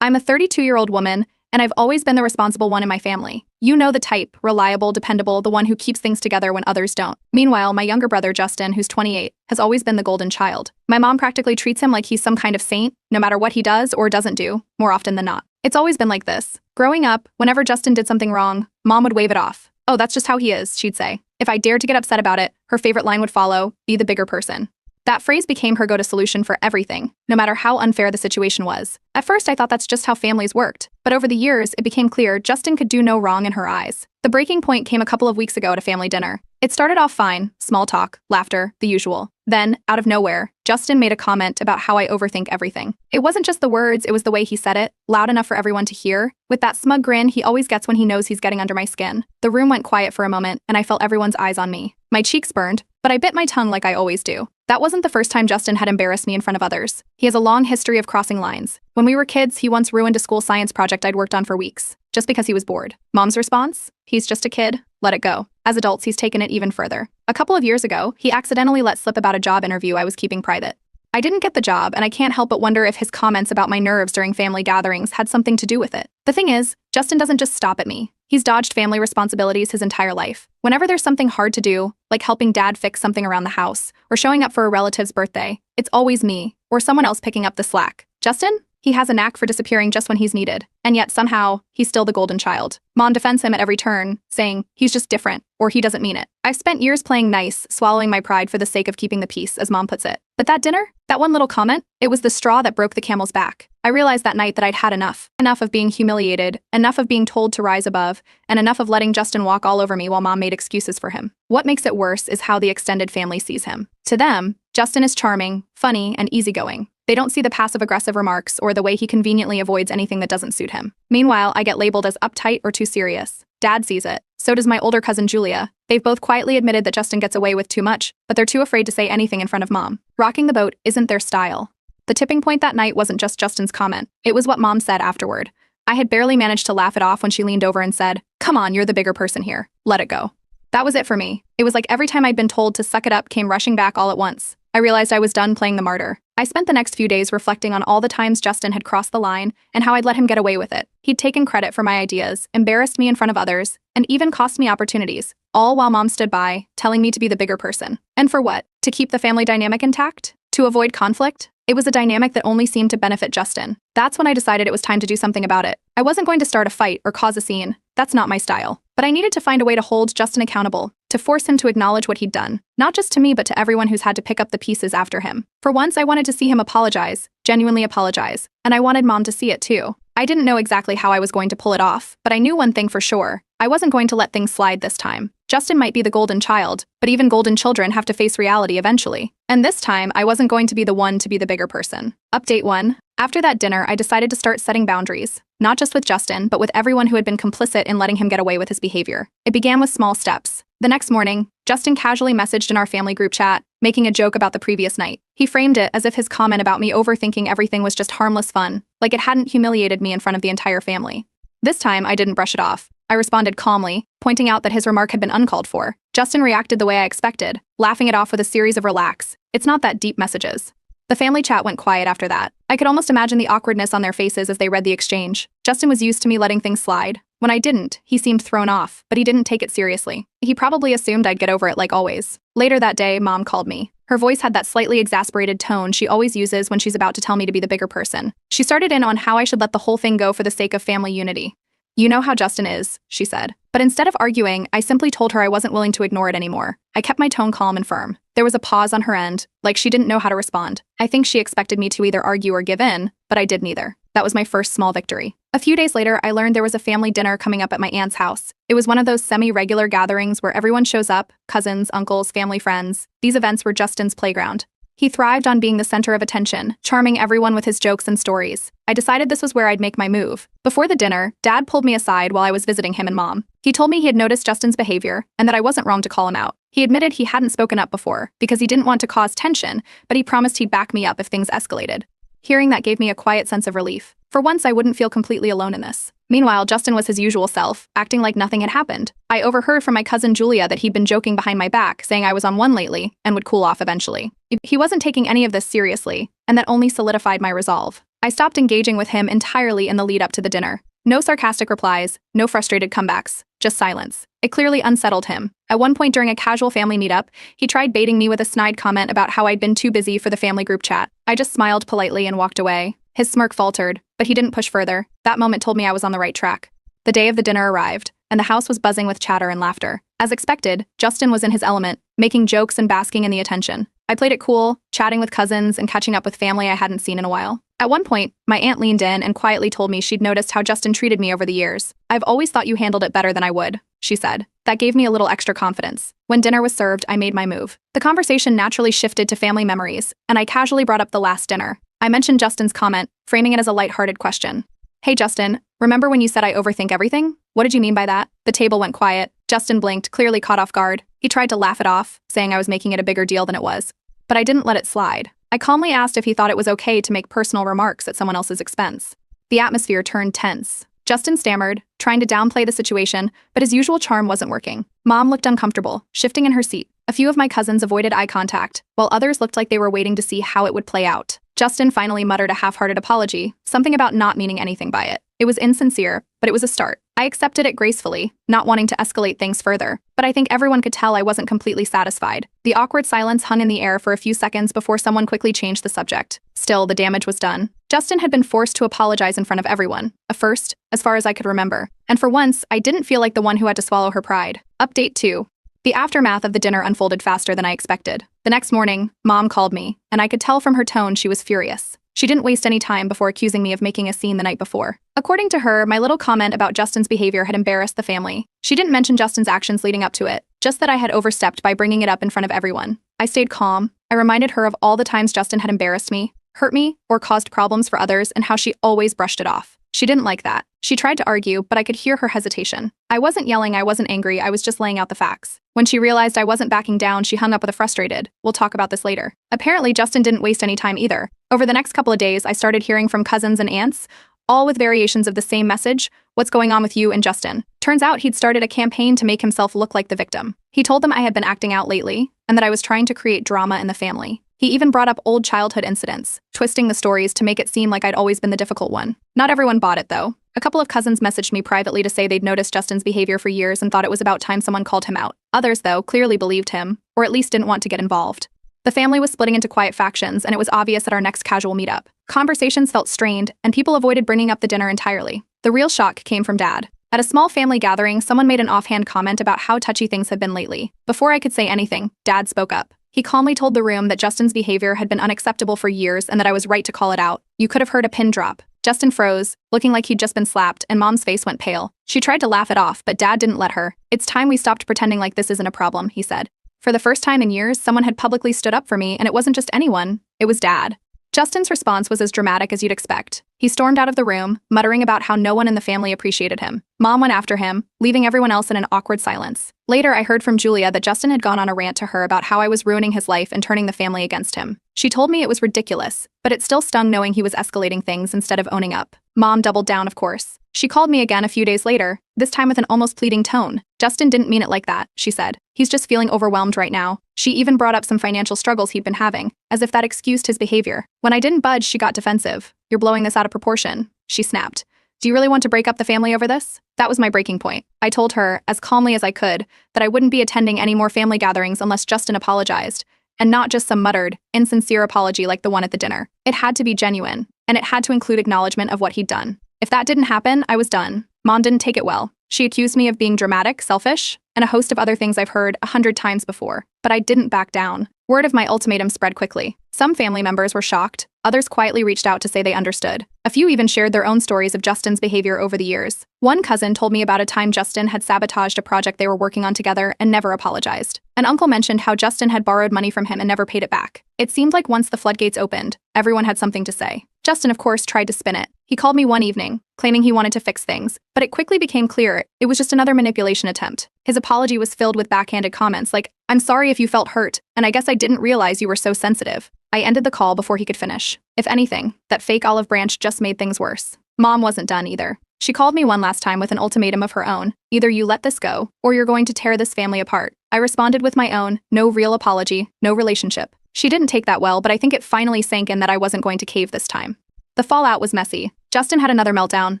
I'm a 32-year-old woman, and I've always been the responsible one in my family. You know the type, reliable, dependable, the one who keeps things together when others don't. Meanwhile, my younger brother, Justin, who's 28, has always been the golden child. My mom practically treats him like he's some kind of saint, no matter what he does or doesn't do, more often than not. It's always been like this. Growing up, whenever Justin did something wrong, Mom would wave it off. "Oh, that's just how he is," she'd say. If I dared to get upset about it, her favorite line would follow, "Be the bigger person." That phrase became her go-to solution for everything, no matter how unfair the situation was. At first, I thought that's just how families worked, but over the years, it became clear Justin could do no wrong in her eyes. The breaking point came a couple of weeks ago at a family dinner. It started off fine, small talk, laughter, the usual. Then, out of nowhere, Justin made a comment about how I overthink everything. It wasn't just the words, it was the way he said it, loud enough for everyone to hear, with that smug grin he always gets when he knows he's getting under my skin. The room went quiet for a moment, and I felt everyone's eyes on me. My cheeks burned, but I bit my tongue like I always do. That wasn't the first time Justin had embarrassed me in front of others. He has a long history of crossing lines. When we were kids, he once ruined a school science project I'd worked on for weeks, just because he was bored. Mom's response? He's just a kid. Let it go. As adults, he's taken it even further. A couple of years ago, he accidentally let slip about a job interview I was keeping private. I didn't get the job, and I can't help but wonder if his comments about my nerves during family gatherings had something to do with it. The thing is, Justin doesn't just stop at me. He's dodged family responsibilities his entire life. Whenever there's something hard to do, like helping Dad fix something around the house, or showing up for a relative's birthday, it's always me, or someone else picking up the slack. Justin? He has a knack for disappearing just when he's needed, and yet somehow, he's still the golden child. Mom defends him at every turn, saying, he's just different, or he doesn't mean it. I've spent years playing nice, swallowing my pride for the sake of keeping the peace, as Mom puts it. But that dinner? That one little comment? It was the straw that broke the camel's back. I realized that night that I'd had enough. Enough of being humiliated, enough of being told to rise above, and enough of letting Justin walk all over me while Mom made excuses for him. What makes it worse is how the extended family sees him. To them, Justin is charming, funny, and easygoing. They don't see the passive-aggressive remarks or the way he conveniently avoids anything that doesn't suit him. Meanwhile, I get labeled as uptight or too serious. Dad sees it. So does my older cousin Julia. They've both quietly admitted that Justin gets away with too much, but they're too afraid to say anything in front of Mom. Rocking the boat isn't their style. The tipping point that night wasn't just Justin's comment. It was what Mom said afterward. I had barely managed to laugh it off when she leaned over and said, "Come on, you're the bigger person here. Let it go." That was it for me. It was like every time I'd been told to suck it up came rushing back all at once. I realized I was done playing the martyr. I spent the next few days reflecting on all the times Justin had crossed the line and how I'd let him get away with it. He'd taken credit for my ideas, embarrassed me in front of others, and even cost me opportunities, all while Mom stood by, telling me to be the bigger person. And for what? To keep the family dynamic intact? To avoid conflict? It was a dynamic that only seemed to benefit Justin. That's when I decided it was time to do something about it. I wasn't going to start a fight or cause a scene. That's not my style. But I needed to find a way to hold Justin accountable, to force him to acknowledge what he'd done. Not just to me, but to everyone who's had to pick up the pieces after him. For once, I wanted to see him apologize, genuinely apologize, and I wanted Mom to see it too. I didn't know exactly how I was going to pull it off, but I knew one thing for sure. I wasn't going to let things slide this time. Justin might be the golden child, but even golden children have to face reality eventually. And this time, I wasn't going to be the one to be the bigger person. Update 1. After that dinner, I decided to start setting boundaries. Not just with Justin, but with everyone who had been complicit in letting him get away with his behavior. It began with small steps. The next morning, Justin casually messaged in our family group chat, making a joke about the previous night. He framed it as if his comment about me overthinking everything was just harmless fun, like it hadn't humiliated me in front of the entire family. This time, I didn't brush it off. I responded calmly, pointing out that his remark had been uncalled for. Justin reacted the way I expected, laughing it off with a series of relax. It's not that deep messages. The family chat went quiet after that. I could almost imagine the awkwardness on their faces as they read the exchange. Justin was used to me letting things slide. When I didn't, he seemed thrown off, but he didn't take it seriously. He probably assumed I'd get over it like always. Later that day, Mom called me. Her voice had that slightly exasperated tone she always uses when she's about to tell me to be the bigger person. She started in on how I should let the whole thing go for the sake of family unity. "You know how Justin is," she said. But instead of arguing, I simply told her I wasn't willing to ignore it anymore. I kept my tone calm and firm. There was a pause on her end, like she didn't know how to respond. I think she expected me to either argue or give in, but I did neither. That was my first small victory. A few days later, I learned there was a family dinner coming up at my aunt's house. It was one of those semi-regular gatherings where everyone shows up, cousins, uncles, family friends. These events were Justin's playground. He thrived on being the center of attention, charming everyone with his jokes and stories. I decided this was where I'd make my move. Before the dinner, Dad pulled me aside while I was visiting him and Mom. He told me he had noticed Justin's behavior and that I wasn't wrong to call him out. He admitted he hadn't spoken up before because he didn't want to cause tension, but he promised he'd back me up if things escalated. Hearing that gave me a quiet sense of relief. For once, I wouldn't feel completely alone in this. Meanwhile, Justin was his usual self, acting like nothing had happened. I overheard from my cousin Julia that he'd been joking behind my back, saying I was on one lately and would cool off eventually. He wasn't taking any of this seriously, and that only solidified my resolve. I stopped engaging with him entirely in the lead up to the dinner. No sarcastic replies, no frustrated comebacks, just silence. It clearly unsettled him. At one point during a casual family meetup, he tried baiting me with a snide comment about how I'd been too busy for the family group chat. I just smiled politely and walked away. His smirk faltered, but he didn't push further. That moment told me I was on the right track. The day of the dinner arrived, and the house was buzzing with chatter and laughter. As expected, Justin was in his element, making jokes and basking in the attention. I played it cool, chatting with cousins and catching up with family I hadn't seen in a while. At one point, my aunt leaned in and quietly told me she'd noticed how Justin treated me over the years. "I've always thought you handled it better than I would," she said. That gave me a little extra confidence. When dinner was served, I made my move. The conversation naturally shifted to family memories, and I casually brought up the last dinner. I mentioned Justin's comment, framing it as a lighthearted question. "Hey Justin, remember when you said I overthink everything? What did you mean by that?" The table went quiet. Justin blinked, clearly caught off guard. He tried to laugh it off, saying I was making it a bigger deal than it was. But I didn't let it slide. I calmly asked if he thought it was okay to make personal remarks at someone else's expense. The atmosphere turned tense. Justin stammered, trying to downplay the situation, but his usual charm wasn't working. Mom looked uncomfortable, shifting in her seat. A few of my cousins avoided eye contact, while others looked like they were waiting to see how it would play out. Justin finally muttered a half-hearted apology, something about not meaning anything by it. It was insincere, but it was a start. I accepted it gracefully, not wanting to escalate things further, but I think everyone could tell I wasn't completely satisfied. The awkward silence hung in the air for a few seconds before someone quickly changed the subject. Still, the damage was done. Justin had been forced to apologize in front of everyone, a first, as far as I could remember. And for once, I didn't feel like the one who had to swallow her pride. Update 2. The aftermath of the dinner unfolded faster than I expected. The next morning, Mom called me, and I could tell from her tone she was furious. She didn't waste any time before accusing me of making a scene the night before. According to her, my little comment about Justin's behavior had embarrassed the family. She didn't mention Justin's actions leading up to it, just that I had overstepped by bringing it up in front of everyone. I stayed calm. I reminded her of all the times Justin had embarrassed me, hurt me, or caused problems for others, and how she always brushed it off. She didn't like that. She tried to argue, but I could hear her hesitation. I wasn't yelling, I wasn't angry, I was just laying out the facts. When she realized I wasn't backing down, she hung up with a frustrated, "We'll talk about this later." Apparently, Justin didn't waste any time either. Over the next couple of days, I started hearing from cousins and aunts, all with variations of the same message: "What's going on with you and Justin?" Turns out he'd started a campaign to make himself look like the victim. He told them I had been acting out lately, and that I was trying to create drama in the family. He even brought up old childhood incidents, twisting the stories to make it seem like I'd always been the difficult one. Not everyone bought it, though. A couple of cousins messaged me privately to say they'd noticed Justin's behavior for years and thought it was about time someone called him out. Others, though, clearly believed him, or at least didn't want to get involved. The family was splitting into quiet factions, and it was obvious at our next casual meetup. Conversations felt strained, and people avoided bringing up the dinner entirely. The real shock came from Dad. At a small family gathering, someone made an offhand comment about how touchy things had been lately. Before I could say anything, Dad spoke up. He calmly told the room that Justin's behavior had been unacceptable for years and that I was right to call it out. You could have heard a pin drop. Justin froze, looking like he'd just been slapped, and Mom's face went pale. She tried to laugh it off, but Dad didn't let her. "It's time we stopped pretending like this isn't a problem," he said. For the first time in years, someone had publicly stood up for me, and it wasn't just anyone, it was Dad. Justin's response was as dramatic as you'd expect. He stormed out of the room, muttering about how no one in the family appreciated him. Mom went after him, leaving everyone else in an awkward silence. Later, I heard from Julia that Justin had gone on a rant to her about how I was ruining his life and turning the family against him. She told me it was ridiculous, but it still stung knowing he was escalating things instead of owning up. Mom doubled down, of course. She called me again a few days later, this time with an almost pleading tone. "Justin didn't mean it like that," she said. "He's just feeling overwhelmed right now." She even brought up some financial struggles he'd been having, as if that excused his behavior. When I didn't budge, she got defensive. "You're blowing this out of proportion," she snapped. "Do you really want to break up the family over this?" That was my breaking point. I told her, as calmly as I could, that I wouldn't be attending any more family gatherings unless Justin apologized, and not just some muttered, insincere apology like the one at the dinner. It had to be genuine, and it had to include acknowledgement of what he'd done. If that didn't happen, I was done. Mom didn't take it well. She accused me of being dramatic, selfish, and a host of other things I've heard 100 times before. But I didn't back down. Word of my ultimatum spread quickly. Some family members were shocked. Others quietly reached out to say they understood. A few even shared their own stories of Justin's behavior over the years. One cousin told me about a time Justin had sabotaged a project they were working on together and never apologized. An uncle mentioned how Justin had borrowed money from him and never paid it back. It seemed like once the floodgates opened, everyone had something to say. Justin, of course, tried to spin it. He called me one evening, claiming he wanted to fix things, but it quickly became clear it was just another manipulation attempt. His apology was filled with backhanded comments like, "I'm sorry if you felt hurt, and I guess I didn't realize you were so sensitive." I ended the call before he could finish. If anything, that fake olive branch just made things worse. Mom wasn't done either. She called me one last time with an ultimatum of her own. "Either you let this go, or you're going to tear this family apart." I responded with my own, no real apology, no relationship. She didn't take that well, but I think it finally sank in that I wasn't going to cave this time. The fallout was messy. Justin had another meltdown,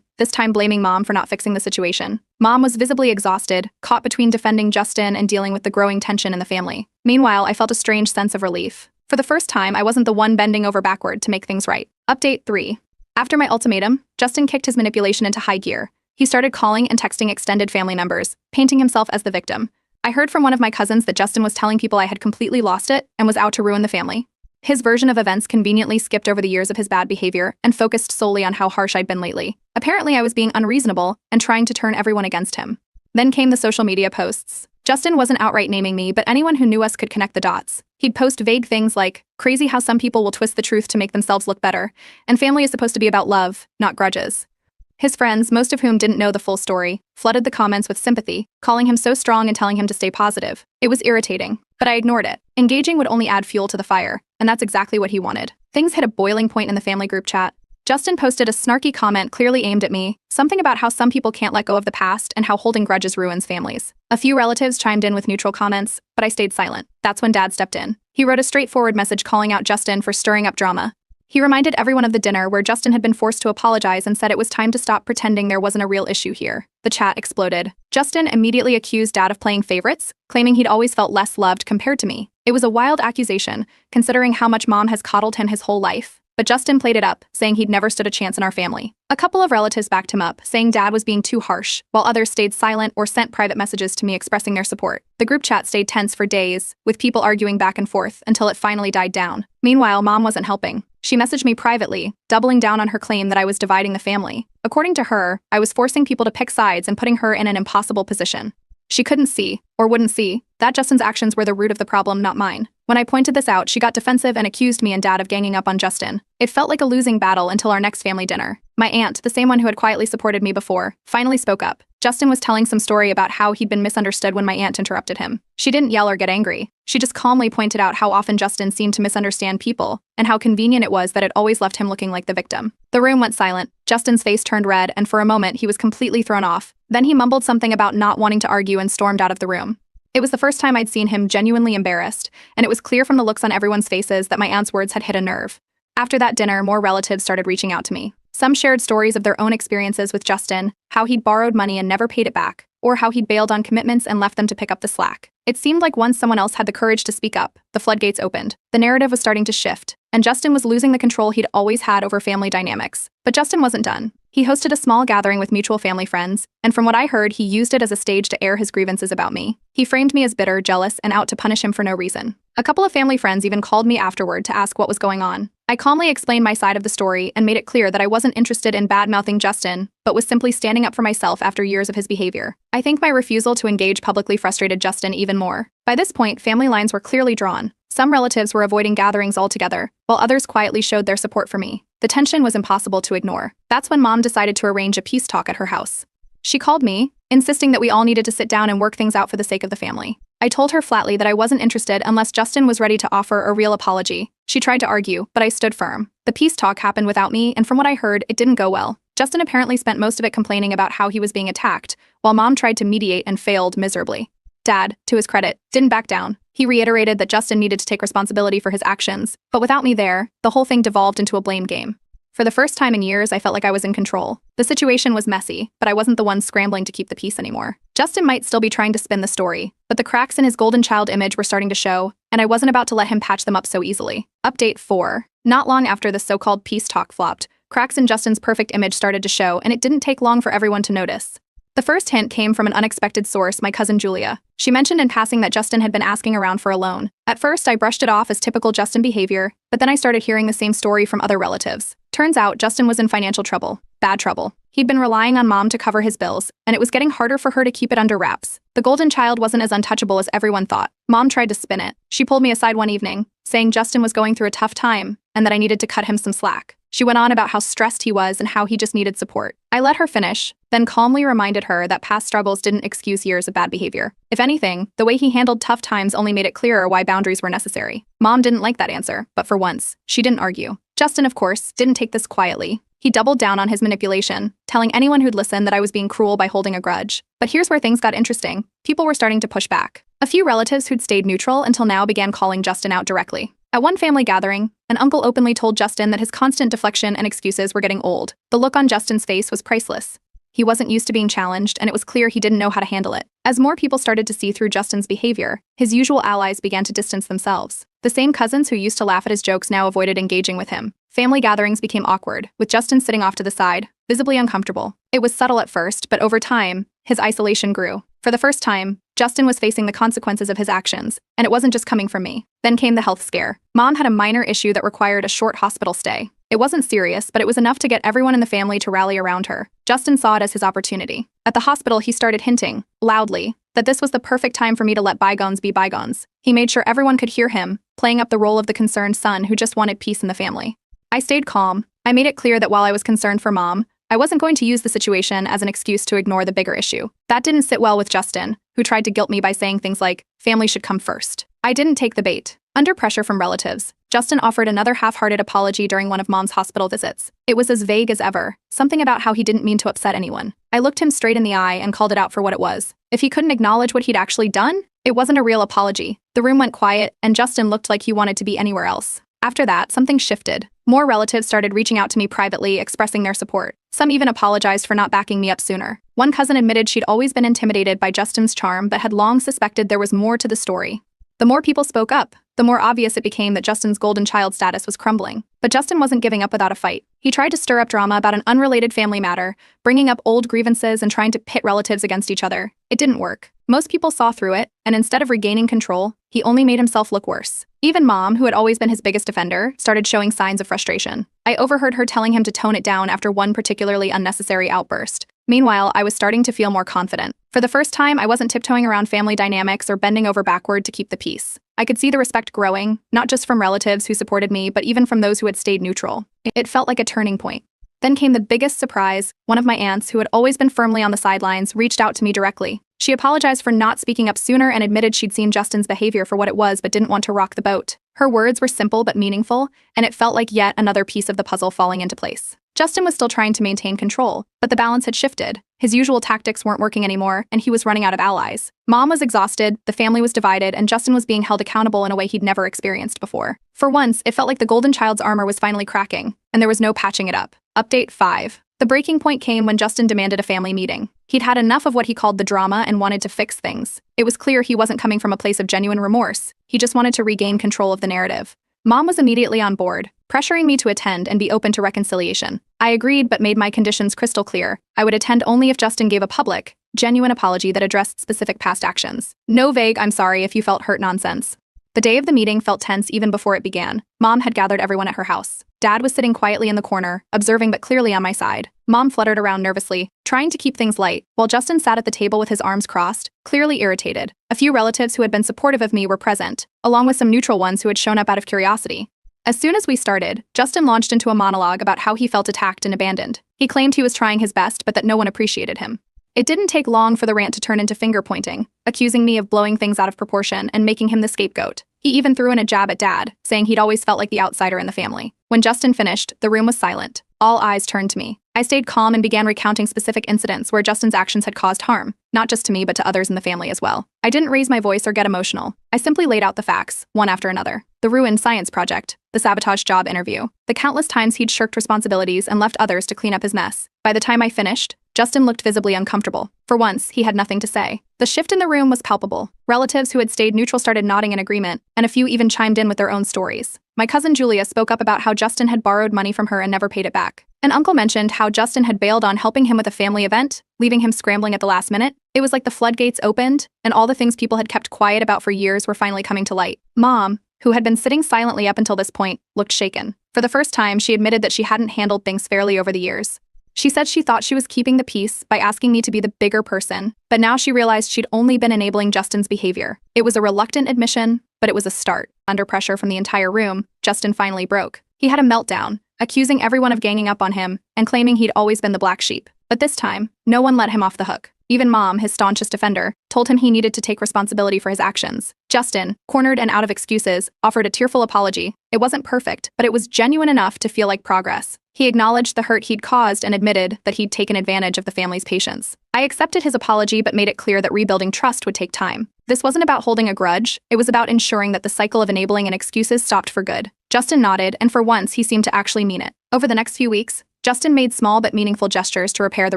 this time blaming Mom for not fixing the situation. Mom was visibly exhausted, caught between defending Justin and dealing with the growing tension in the family. Meanwhile, I felt a strange sense of relief. For the first time, I wasn't the one bending over backward to make things right. Update 3. After my ultimatum, Justin kicked his manipulation into high gear. He started calling and texting extended family members, painting himself as the victim. I heard from one of my cousins that Justin was telling people I had completely lost it and was out to ruin the family. His version of events conveniently skipped over the years of his bad behavior and focused solely on how harsh I'd been lately. Apparently, I was being unreasonable and trying to turn everyone against him. Then came the social media posts. Justin wasn't outright naming me, but anyone who knew us could connect the dots. He'd post vague things like, "Crazy how some people will twist the truth to make themselves look better," and family is supposed to be about love, not grudges. His friends, most of whom didn't know the full story, flooded the comments with sympathy, calling him so strong and telling him to stay positive. It was irritating, but I ignored it. Engaging would only add fuel to the fire, and that's exactly what he wanted. Things hit a boiling point in the family group chat. Justin posted a snarky comment clearly aimed at me, something about how some people can't let go of the past and how holding grudges ruins families. A few relatives chimed in with neutral comments, but I stayed silent. That's when Dad stepped in. He wrote a straightforward message calling out Justin for stirring up drama. He reminded everyone of the dinner where Justin had been forced to apologize and said it was time to stop pretending there wasn't a real issue here. The chat exploded. Justin immediately accused Dad of playing favorites, claiming he'd always felt less loved compared to me. It was a wild accusation, considering how much Mom has coddled him his whole life. But Justin played it up, saying he'd never stood a chance in our family. A couple of relatives backed him up, saying Dad was being too harsh, while others stayed silent or sent private messages to me expressing their support. The group chat stayed tense for days, with people arguing back and forth until it finally died down. Meanwhile, Mom wasn't helping. She messaged me privately, doubling down on her claim that I was dividing the family. According to her, I was forcing people to pick sides and putting her in an impossible position. She couldn't see, or wouldn't see, that Justin's actions were the root of the problem, not mine. When I pointed this out, she got defensive and accused me and Dad of ganging up on Justin. It felt like a losing battle until our next family dinner. My aunt, the same one who had quietly supported me before, finally spoke up. Justin was telling some story about how he'd been misunderstood when my aunt interrupted him. She didn't yell or get angry. She just calmly pointed out how often Justin seemed to misunderstand people, and how convenient it was that it always left him looking like the victim. The room went silent. Justin's face turned red, and for a moment he was completely thrown off. Then he mumbled something about not wanting to argue and stormed out of the room. It was the first time I'd seen him genuinely embarrassed, and it was clear from the looks on everyone's faces that my aunt's words had hit a nerve. After that dinner, more relatives started reaching out to me. Some shared stories of their own experiences with Justin, how he'd borrowed money and never paid it back, or how he'd bailed on commitments and left them to pick up the slack. It seemed like once someone else had the courage to speak up, the floodgates opened. The narrative was starting to shift, and Justin was losing the control he'd always had over family dynamics. But Justin wasn't done. He hosted a small gathering with mutual family friends, and from what I heard, he used it as a stage to air his grievances about me. He framed me as bitter, jealous, and out to punish him for no reason. A couple of family friends even called me afterward to ask what was going on. I calmly explained my side of the story and made it clear that I wasn't interested in bad-mouthing Justin, but was simply standing up for myself after years of his behavior. I think my refusal to engage publicly frustrated Justin even more. By this point, family lines were clearly drawn. Some relatives were avoiding gatherings altogether, while others quietly showed their support for me. The tension was impossible to ignore. That's when Mom decided to arrange a peace talk at her house. She called me, insisting that we all needed to sit down and work things out for the sake of the family. I told her flatly that I wasn't interested unless Justin was ready to offer a real apology. She tried to argue, but I stood firm. The peace talk happened without me, and from what I heard, it didn't go well. Justin apparently spent most of it complaining about how he was being attacked, while Mom tried to mediate and failed miserably. Dad, to his credit, didn't back down. He reiterated that Justin needed to take responsibility for his actions, but without me there, the whole thing devolved into a blame game. For the first time in years, I felt like I was in control. The situation was messy, but I wasn't the one scrambling to keep the peace anymore. Justin might still be trying to spin the story, but the cracks in his golden child image were starting to show, and I wasn't about to let him patch them up so easily. Update 4. Not long after the so-called peace talk flopped, cracks in Justin's perfect image started to show, and it didn't take long for everyone to notice. The first hint came from an unexpected source, my cousin Julia. She mentioned in passing that Justin had been asking around for a loan. At first, I brushed it off as typical Justin behavior, but then I started hearing the same story from other relatives. Turns out, Justin was in financial trouble. Bad trouble. He'd been relying on Mom to cover his bills, and it was getting harder for her to keep it under wraps. The golden child wasn't as untouchable as everyone thought. Mom tried to spin it. She pulled me aside one evening, saying Justin was going through a tough time, and that I needed to cut him some slack. She went on about how stressed he was and how he just needed support. I let her finish, then calmly reminded her that past struggles didn't excuse years of bad behavior. If anything, the way he handled tough times only made it clearer why boundaries were necessary. Mom didn't like that answer, but for once, she didn't argue. Justin, of course, didn't take this quietly. He doubled down on his manipulation, telling anyone who'd listen that I was being cruel by holding a grudge. But here's where things got interesting. People were starting to push back. A few relatives who'd stayed neutral until now began calling Justin out directly. At one family gathering, An uncle openly told Justin that his constant deflection and excuses were getting old. The look on Justin's face was priceless. He wasn't used to being challenged, and it was clear he didn't know how to handle it. As more people started to see through Justin's behavior, his usual allies began to distance themselves. The same cousins who used to laugh at his jokes now avoided engaging with him. Family gatherings became awkward, with Justin sitting off to the side, visibly uncomfortable. It was subtle at first, but over time, his isolation grew. For the first time, Justin was facing the consequences of his actions, and it wasn't just coming from me. Then came the health scare. Mom had a minor issue that required a short hospital stay. It wasn't serious, but it was enough to get everyone in the family to rally around her. Justin saw it as his opportunity. At the hospital, he started hinting, loudly, that this was the perfect time for me to let bygones be bygones. He made sure everyone could hear him, playing up the role of the concerned son who just wanted peace in the family. I stayed calm. I made it clear that while I was concerned for Mom, I wasn't going to use the situation as an excuse to ignore the bigger issue. That didn't sit well with Justin, who tried to guilt me by saying things like, family should come first. I didn't take the bait. Under pressure from relatives, Justin offered another half-hearted apology during one of Mom's hospital visits. It was as vague as ever, something about how he didn't mean to upset anyone. I looked him straight in the eye and called it out for what it was. If he couldn't acknowledge what he'd actually done, it wasn't a real apology. The room went quiet, and Justin looked like he wanted to be anywhere else. After that, something shifted. More relatives started reaching out to me privately, expressing their support. Some even apologized for not backing me up sooner. One cousin admitted she'd always been intimidated by Justin's charm but had long suspected there was more to the story. The more people spoke up, the more obvious it became that Justin's golden child status was crumbling. But Justin wasn't giving up without a fight. He tried to stir up drama about an unrelated family matter, bringing up old grievances and trying to pit relatives against each other. It didn't work. Most people saw through it, and instead of regaining control, he only made himself look worse. Even Mom, who had always been his biggest defender, started showing signs of frustration. I overheard her telling him to tone it down after one particularly unnecessary outburst. Meanwhile, I was starting to feel more confident. For the first time, I wasn't tiptoeing around family dynamics or bending over backward to keep the peace. I could see the respect growing, not just from relatives who supported me, but even from those who had stayed neutral. It felt like a turning point. Then came the biggest surprise. One of my aunts, who had always been firmly on the sidelines, reached out to me directly. She apologized for not speaking up sooner and admitted she'd seen Justin's behavior for what it was but didn't want to rock the boat. Her words were simple but meaningful, and it felt like yet another piece of the puzzle falling into place. Justin was still trying to maintain control, but the balance had shifted. His usual tactics weren't working anymore, and he was running out of allies. Mom was exhausted, the family was divided, and Justin was being held accountable in a way he'd never experienced before. For once, it felt like the golden child's armor was finally cracking, and there was no patching it up. Update 5. The breaking point came when Justin demanded a family meeting. He'd had enough of what he called the drama and wanted to fix things. It was clear he wasn't coming from a place of genuine remorse. He just wanted to regain control of the narrative. Mom was immediately on board, pressuring me to attend and be open to reconciliation. I agreed but made my conditions crystal clear. I would attend only if Justin gave a public, genuine apology that addressed specific past actions. No vague "I'm sorry if you felt hurt" nonsense. The day of the meeting felt tense even before it began. Mom had gathered everyone at her house. Dad was sitting quietly in the corner, observing but clearly on my side. Mom fluttered around nervously, trying to keep things light, while Justin sat at the table with his arms crossed, clearly irritated. A few relatives who had been supportive of me were present, along with some neutral ones who had shown up out of curiosity. As soon as we started, Justin launched into a monologue about how he felt attacked and abandoned. He claimed he was trying his best but that no one appreciated him. It didn't take long for the rant to turn into finger-pointing, accusing me of blowing things out of proportion and making him the scapegoat. He even threw in a jab at Dad, saying he'd always felt like the outsider in the family. When Justin finished, the room was silent. All eyes turned to me. I stayed calm and began recounting specific incidents where Justin's actions had caused harm, not just to me but to others in the family as well. I didn't raise my voice or get emotional. I simply laid out the facts, one after another. The ruined science project, the sabotage job interview, the countless times he'd shirked responsibilities and left others to clean up his mess. By the time I finished, Justin looked visibly uncomfortable. For once, he had nothing to say. The shift in the room was palpable. Relatives who had stayed neutral started nodding in agreement, and a few even chimed in with their own stories. My cousin Julia spoke up about how Justin had borrowed money from her and never paid it back. An uncle mentioned how Justin had bailed on helping him with a family event, leaving him scrambling at the last minute. It was like the floodgates opened, and all the things people had kept quiet about for years were finally coming to light. Mom, who had been sitting silently up until this point, looked shaken. For the first time, she admitted that she hadn't handled things fairly over the years. She said she thought she was keeping the peace by asking me to be the bigger person, but now she realized she'd only been enabling Justin's behavior. It was a reluctant admission, but it was a start. Under pressure from the entire room, Justin finally broke. He had a meltdown, accusing everyone of ganging up on him and claiming he'd always been the black sheep. But this time, no one let him off the hook. Even Mom, his staunchest defender, told him he needed to take responsibility for his actions. Justin, cornered and out of excuses, offered a tearful apology. It wasn't perfect, but it was genuine enough to feel like progress. He acknowledged the hurt he'd caused and admitted that he'd taken advantage of the family's patience. I accepted his apology but made it clear that rebuilding trust would take time. This wasn't about holding a grudge, it was about ensuring that the cycle of enabling and excuses stopped for good. Justin nodded, and for once, he seemed to actually mean it. Over the next few weeks, Justin made small but meaningful gestures to repair the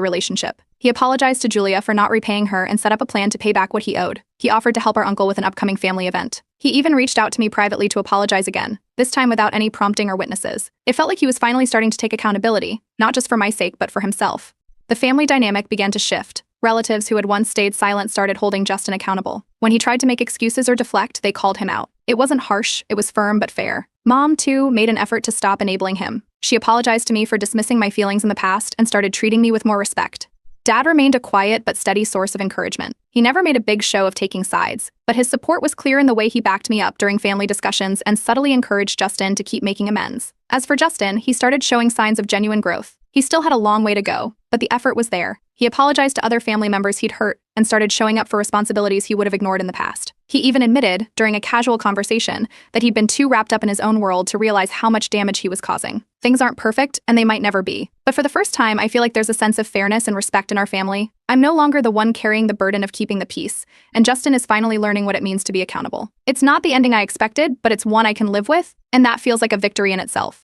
relationship. He apologized to Julia for not repaying her and set up a plan to pay back what he owed. He offered to help our uncle with an upcoming family event. He even reached out to me privately to apologize again, this time without any prompting or witnesses. It felt like he was finally starting to take accountability, not just for my sake but for himself. The family dynamic began to shift. Relatives who had once stayed silent started holding Justin accountable. When he tried to make excuses or deflect, they called him out. It wasn't harsh, it was firm but fair. Mom, too, made an effort to stop enabling him. She apologized to me for dismissing my feelings in the past and started treating me with more respect. Dad remained a quiet but steady source of encouragement. He never made a big show of taking sides, but his support was clear in the way he backed me up during family discussions and subtly encouraged Justin to keep making amends. As for Justin, he started showing signs of genuine growth. He still had a long way to go, but the effort was there. He apologized to other family members he'd hurt and started showing up for responsibilities he would have ignored in the past. He even admitted, during a casual conversation, that he'd been too wrapped up in his own world to realize how much damage he was causing. Things aren't perfect, and they might never be. But for the first time, I feel like there's a sense of fairness and respect in our family. I'm no longer the one carrying the burden of keeping the peace, and Justin is finally learning what it means to be accountable. It's not the ending I expected, but it's one I can live with, and that feels like a victory in itself.